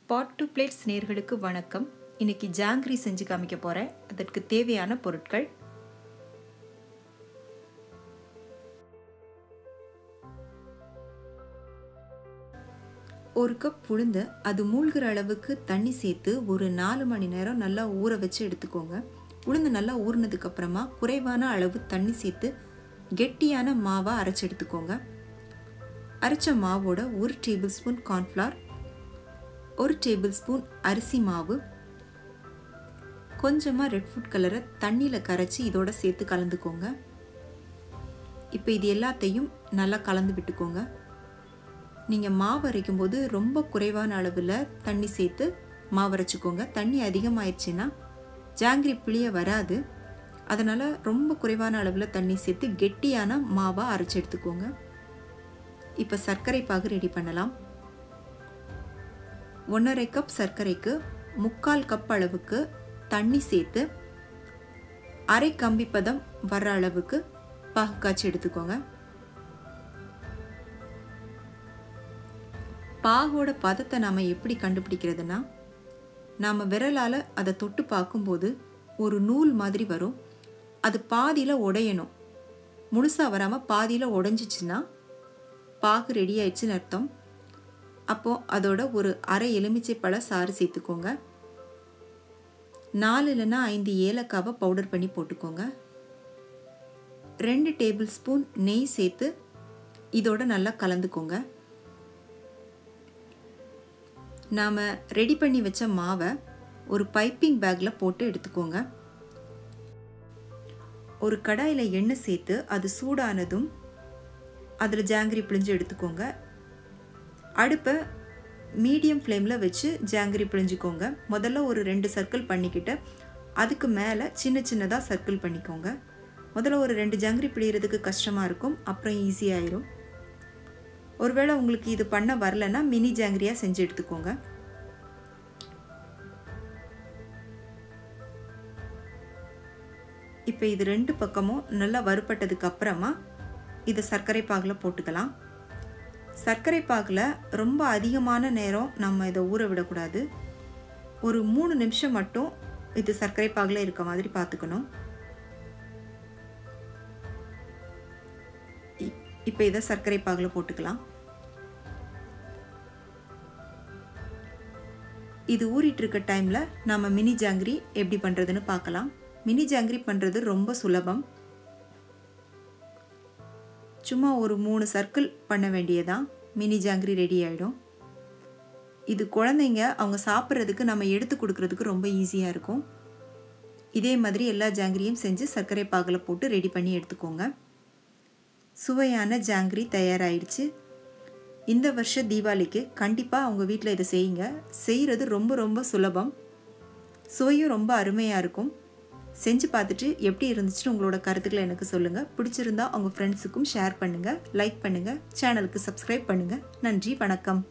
Pot to plates நேயர்களுக்கு வணக்கம். இன்னைக்கு ஜாங்கிரி செஞ்சு காமிக்க போகிறேன். அதற்கு தேவையான பொருட்கள்: ஒரு கப் உளுந்து, அது மூழ்கிற அளவுக்கு தண்ணி சேர்த்து ஒரு 4 மணி நேரம் நல்லா ஊற வச்சு எடுத்துக்கோங்க. உளுந்து நல்லா ஊறினதுக்கு அப்புறமா குறைவான அளவு தண்ணி சேர்த்து கெட்டியான மாவை அரைச்சி எடுத்துக்கோங்க. அரைச்ச மாவோட 1 table spoon cornflour, 1 table spoon அரிசி மாவு, கொஞ்சமாக ரெட் ஃபுட் கலரை தண்ணியில் கரைச்சி இதோட சேர்த்து கலந்துக்கோங்க. இப்போ இது எல்லாத்தையும் நல்லா கலந்து விட்டுக்கோங்க. நீங்கள் மாவு அரைக்கும் போது ரொம்ப குறைவான அளவில் தண்ணி சேர்த்து மாவு அரைச்சிக்கோங்க. தண்ணி அதிகமாகிடுச்சின்னா ஜாங்கிரி புளிய வராது. அதனால் ரொம்ப குறைவான அளவில் தண்ணி சேர்த்து கெட்டியான மாவாக அரைச்சி எடுத்துக்கோங்க. இப்போ சர்க்கரை பாகு ரெடி பண்ணலாம். 1/2 கப் சர்க்கரைக்கு 3/4 கப் அளவுக்கு தண்ணி சேர்த்து அரை கம்பி பதம் வர்ற அளவுக்கு பாகு காய்ச்சி எடுத்துக்கோங்க. பாகோட பதத்தை நாம் எப்படி கண்டுபிடிக்கிறதுனா, நாம் விரலால் அதை தொட்டு பார்க்கும்போது ஒரு நூல் மாதிரி வரும். அது பாதியில் உடையணும். முழுசாக வராமல் பாதியில் உடைஞ்சிச்சின்னா பாகு ரெடி ஆயிடுச்சுன்னு அர்த்தம். அப்போது அதோட ஒரு அரை எலுமிச்சை பழ சாறு சேர்த்துக்கோங்க. 4 இல்லைன்னா 5 ஏலக்காவை பவுடர் பண்ணி போட்டுக்கோங்க. 2 டேபிள் ஸ்பூன் நெய் சேர்த்து இதோட நல்லா கலந்துக்கோங்க. நாம் ரெடி பண்ணி வச்ச மாவை ஒரு பைப்பிங் பேக்கில் போட்டு எடுத்துக்கோங்க. ஒரு கடாயில் எண்ணெய் சேர்த்து அது சூடானதும் அதில் ஜாங்கிரி பிழிஞ்சு எடுத்துக்கோங்க. அடுப்பை மீடியம் ஃப்ளேமில் வச்சு ஜாங்கிரி பிழிஞ்சிக்கோங்க. முதல்ல ஒரு 2 சர்க்கிள் பண்ணிக்கிட்டு அதுக்கு மேலே சின்ன சின்னதாக சர்க்கிள் பண்ணிக்கோங்க. முதல்ல ஒரு 2 ஜாங்கிரி பிழிகிறதுக்கு கஷ்டமாக இருக்கும், அப்புறம் ஈஸியாயிரும். ஒருவேளை உங்களுக்கு இது பண்ண வரலன்னா மினி ஜாங்கிரியாக செஞ்சு எடுத்துக்கோங்க. இப்போ இது 2 பக்கமும் நல்லா வறுபட்டதுக்கு அப்புறமா இதை சர்க்கரை பாகில் போட்டுக்கலாம். சர்க்கரை பாகில் ரொம்ப அதிகமான நேரம் நம்ம இதை ஊற விடக்கூடாது. ஒரு 3 நிமிஷம் மட்டும் இது சர்க்கரை பாகில் இருக்க மாதிரி பார்த்துக்கணும். இப்போ இதை சர்க்கரை பாகில் போட்டுக்கலாம். இது ஊறிட்டு இருக்க டைமில் நம்ம மினி ஜாங்கிரி எப்படி பண்ணுறதுன்னு பார்க்கலாம். மினி ஜாங்கிரி பண்ணுறது ரொம்ப சுலபம். சும்மா ஒரு 3 சர்க்கிள் பண்ண வேண்டியதான், மினி ஜாங்கிரி ரெடி ஆகிடும். இது குழந்தைங்க அவங்க சாப்பிட்றதுக்கு நம்ம எடுத்து கொடுக்கறதுக்கு ரொம்ப ஈஸியாக இருக்கும். இதே மாதிரி எல்லா ஜாங்கிரியும் செஞ்சு சர்க்கரை பாகில் போட்டு ரெடி பண்ணி எடுத்துக்கோங்க. சுவையான ஜாங்கிரி தயாராகிடுச்சு. இந்த வருஷம் தீபாவளிக்கு கண்டிப்பாக அவங்க வீட்டில் இதை செய்யுங்க. செய்கிறது ரொம்ப ரொம்ப சுலபம், சுவையும் ரொம்ப அருமையாக இருக்கும். செஞ்சு பார்த்துட்டு எப்படி இருந்துச்சுன்னு உங்களோட கருத்துக்களை எனக்கு சொல்லுங்கள். பிடிச்சிருந்தா உங்கள் ஃப்ரெண்ட்ஸுக்கும் ஷேர் பண்ணுங்கள், லைக் பண்ணுங்கள், சேனலுக்கு சப்ஸ்கிரைப் பண்ணுங்கள். நன்றி, வணக்கம்.